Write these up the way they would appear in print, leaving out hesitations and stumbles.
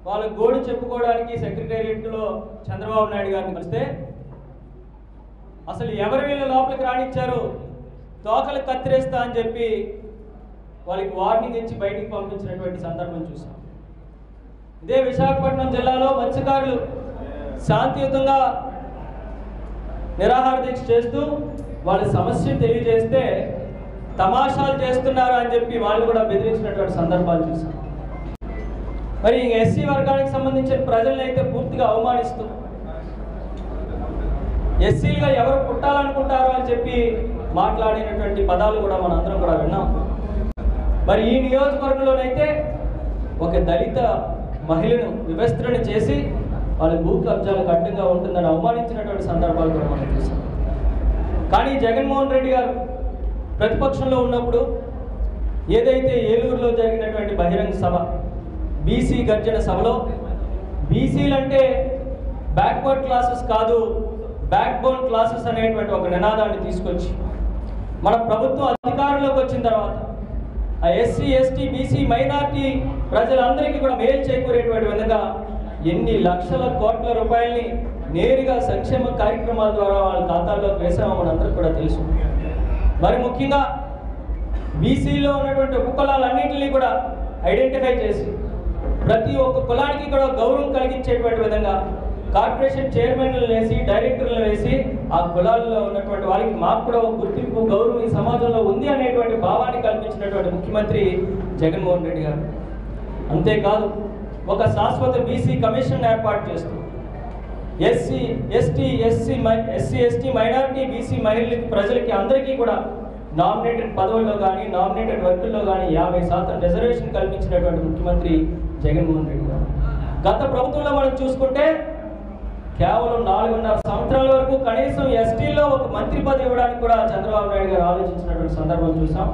వాళ్ళ గోడు చెప్పుకోవడానికి సెక్రటేరియట్లో చంద్రబాబు నాయుడు గారిని కలిస్తే అసలు ఎవరు వీళ్ళ లోపలికి రానిచ్చారు, తోకలు కత్తిరేస్తా అని చెప్పి వాళ్ళకి వార్నింగ్ ఇచ్చి బయటికి పంపించినటువంటి సందర్భం చూసాం. ఇదే విశాఖపట్నం జిల్లాలో మత్స్యకారులు శాంతియుతంగా నిరాహార దీక్ష చేస్తూ వాళ్ళ సమస్య తెలియజేస్తే తమాషాలు చేస్తున్నారు అని చెప్పి వాళ్ళు కూడా బెదిరించినటువంటి సందర్భాలు చూసాం. మరి ఎస్సీ వర్గానికి సంబంధించిన ప్రజల్ని అయితే పూర్తిగా అవమానిస్తూ ఎస్సీలుగా ఎవరు పుట్టాలనుకుంటారో అని చెప్పి మాట్లాడినటువంటి పదాలు కూడా మనందరం కూడా విన్నాం. మరి ఈ నియోజకవర్గంలోనైతే ఒక దళిత మహిళను వివస్త్రణ చేసి వాళ్ళ భూ కబ్జాలకు అడ్డంగా ఉంటుందని అవమానించినటువంటి సందర్భాలు కూడా మనం చూసాం. కానీ జగన్మోహన్ రెడ్డి గారు ప్రతిపక్షంలో ఉన్నప్పుడు ఏదైతే ఏలూరులో జరిగినటువంటి బహిరంగ సభ, బీసీ గర్జన సభలో బీసీలంటే బ్యాక్వర్డ్ క్లాసెస్ కాదు, బ్యాక్ బోన్ క్లాసెస్ అనేటువంటి ఒక నినాదాన్ని తీసుకొచ్చి మన ప్రభుత్వం అధికారంలోకి వచ్చిన తర్వాత ఆ ఎస్సీ ఎస్టీ బీసీ మైనార్టీ ప్రజలందరికీ కూడా మేలు చేకూరేటువంటి విధంగా ఎన్ని లక్షల కోట్ల రూపాయల్ని నేరుగా సంక్షేమ కార్యక్రమాల ద్వారా వాళ్ళ ఖాతాల్లోకి వేసామో మనందరికీ కూడా తెలుసు. మరి ముఖ్యంగా బీసీలో ఉన్నటువంటి ఉపకులాలన్నింటినీ కూడా ఐడెంటిఫై చేసి ప్రతి ఒక్క కులానికి కూడా గౌరవం కలిగించేటువంటి విధంగా కార్పొరేషన్ చైర్మన్లు వేసి డైరెక్టర్లు వేసి ఆ కులాల్లో ఉన్నటువంటి వాళ్ళకి మాకు కూడా ఒక గుర్తింపు గౌరవం ఈ సమాజంలో ఉంది అనేటువంటి భావాన్ని కల్పించినటువంటి ముఖ్యమంత్రి జగన్మోహన్ రెడ్డి గారు. అంతేకాదు ఒక శాశ్వత బీసీ కమిషన్ ఏర్పాటు చేస్తూ ఎస్సీ ఎస్టీ మైనారిటీ బీసీ మహిళలకి ప్రజలకి అందరికీ కూడా నామినేటెడ్ పదవుల్లో కానీ నామినేటెడ్ వర్కుల్లో కానీ 50% రిజర్వేషన్ కల్పించినటువంటి ముఖ్యమంత్రి జగన్మోహన్ రెడ్డి గారు. గత ప్రభుత్వంలో మనం చూసుకుంటే కేవలం 4.5 సంవత్సరాల వరకు కనీసం ఎస్టీలో ఒక మంత్రి పదవి ఇవ్వడానికి కూడా చంద్రబాబు నాయుడు గారు ఆలోచించినటువంటి సందర్భం చూసాం.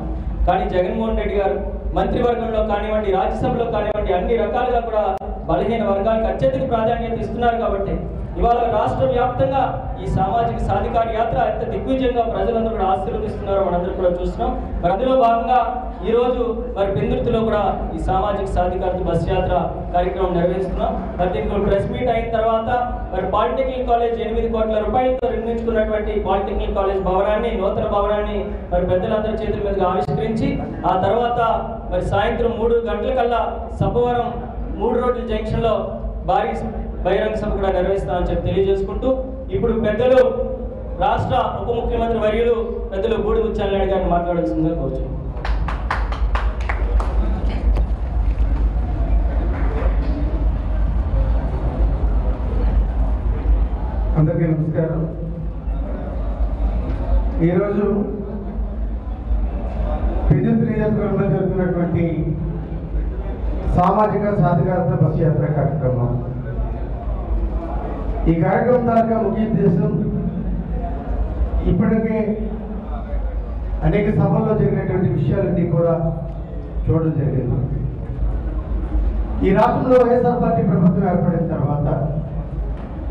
కానీ జగన్మోహన్ రెడ్డి గారు మంత్రివర్గంలో కానివ్వండి, రాజ్యసభలో కానివ్వండి, అన్ని రకాలుగా కూడా బలహీన వర్గాలకు అత్యధిక ప్రాధాన్యత ఇస్తున్నారు. కాబట్టి ఇవాళ రాష్ట్ర వ్యాప్తంగా ఈ సామాజిక సాధికార యాత్ర ఎంత దిగ్విజయంగా ప్రజలందరూ కూడా ఆశీర్వదిస్తున్నారో మనందరూ కూడా చూస్తున్నాం. మరి అందులో భాగంగా ఈరోజు మరి పెందుర్తిలో కూడా ఈ సామాజిక సాధికారత బస్ యాత్ర కార్యక్రమం నిర్వహిస్తున్నాం. మరి దీనికి ప్రెస్ మీట్ అయిన తర్వాత మరి పాలిటెక్నిక్ కాలేజ్ 8 కోట్ల రూపాయలతో నిర్మించుకున్నటువంటి పాలిటెక్నిక్ కాలేజ్ భవనాన్ని, నూతన భవనాన్ని మరి పెద్దలందరి చేతుల మీదుగా ఆవిష్కరించి ఆ తర్వాత మరి సాయంత్రం 3 గంటలకల్లా సబ్బవరం 3 రోడ్ల జంక్షన్లో భారీ బహిరంగ సభ కూడా నిర్వహిస్తామని చెప్పి తెలియజేసుకుంటూ ఇప్పుడు పెద్దలు రాష్ట్ర ఉప ముఖ్యమంత్రి వర్యులు పెద్దలు బూడి ముత్యాలనాయుడు గారిని మాట్లాడాల్సిందిగా కోరుచున్నాం. అందరికీ నమస్కారం. ఈరోజు పెందుర్తి నియోజకవర్గంలో జరుగుతున్నటువంటి సామాజిక సాధికారత బస్ యాత్ర కార్యక్రమం. ఈ కార్యక్రమం దాకా ముఖ్య ఉద్దేశం ఇప్పటికే అనేక సభల్లో జరిగినటువంటి విషయాలన్నీ కూడా చూడడం జరిగింది. ఈ రాష్ట్రంలో వైఎస్ఆర్ పార్టీ ప్రభుత్వం ఏర్పడిన తర్వాత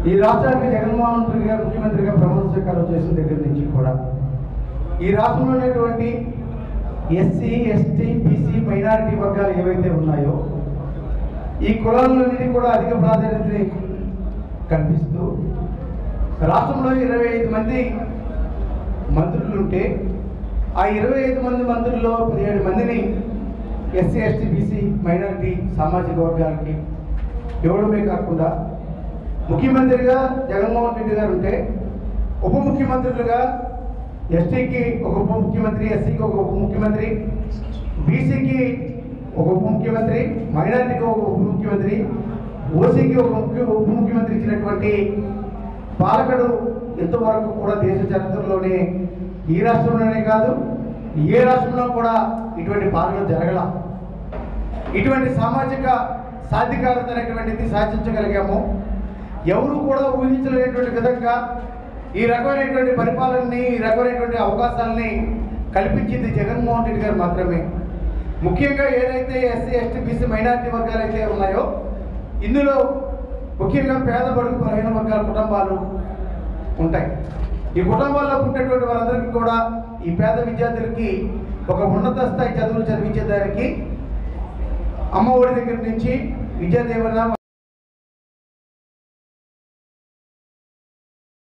ఈ రాష్ట్రానికి జగన్మోహన్ రెడ్డి గారు ముఖ్యమంత్రిగా ప్రమాణ స్వీకారం చేసిన దగ్గర నుంచి కూడా ఈ రాష్ట్రంలో ఉన్నటువంటి ఎస్సీ ఎస్టీ బీసీ మైనారిటీ వర్గాలు ఏవైతే ఉన్నాయో ఈ కులాలన్నింటినీ కూడా అధిక ప్రాధాన్యతని కల్పిస్తూ రాష్ట్రంలో 25 మంది మంత్రులు ఉంటే ఆ 25 మంది మంత్రుల్లో 17 మందిని ఎస్సీ ఎస్టీ బీసీ మైనారిటీ సామాజిక వర్గాలకి ఇవ్వడమే కాకుండా ముఖ్యమంత్రిగా జగన్మోహన్ రెడ్డి గారు ఉంటే ఉప ముఖ్యమంత్రులుగా ఎస్టీకి ఒక ఉప ముఖ్యమంత్రి, ఎస్సీకి ఒక ఉప ముఖ్యమంత్రి, బీసీకి ఒక ఉప ముఖ్యమంత్రి, మైనారిటీకి ఒక ఉప ముఖ్యమంత్రి, ఓసీకి ఒక ఉప ముఖ్యమంత్రి ఇచ్చినటువంటి పాలకుడు ఇంతవరకు కూడా దేశ చరిత్రలోనే ఈ రాష్ట్రంలోనే కాదు ఏ రాష్ట్రంలో కూడా ఇటువంటి పాలన జరగల. ఇటువంటి సామాజిక సాధికారత అనేటువంటిది సాధించగలిగాము. ఎవరు కూడా ఊహించలేనటువంటి విధంగా ఈ రకమైనటువంటి పరిపాలనని, ఈ రకమైనటువంటి అవకాశాలని కల్పించింది జగన్మోహన్ రెడ్డి గారు మాత్రమే. ముఖ్యంగా ఏదైతే ఎస్సీ ఎస్టీ బీసీ మైనారిటీ వర్గాలు అయితే ఉన్నాయో ఇందులో ముఖ్యంగా పేద బడుగు బలహీన వర్గాల కుటుంబాలు ఉంటాయి. ఈ కుటుంబాల్లో పుట్టినటువంటి వారందరికీ కూడా ఈ పేద విద్యార్థులకి ఒక ఉన్నత స్థాయి చదువులు చదివించేదానికి అమ్మఒడి దగ్గర నుంచి విద్యా దీవెన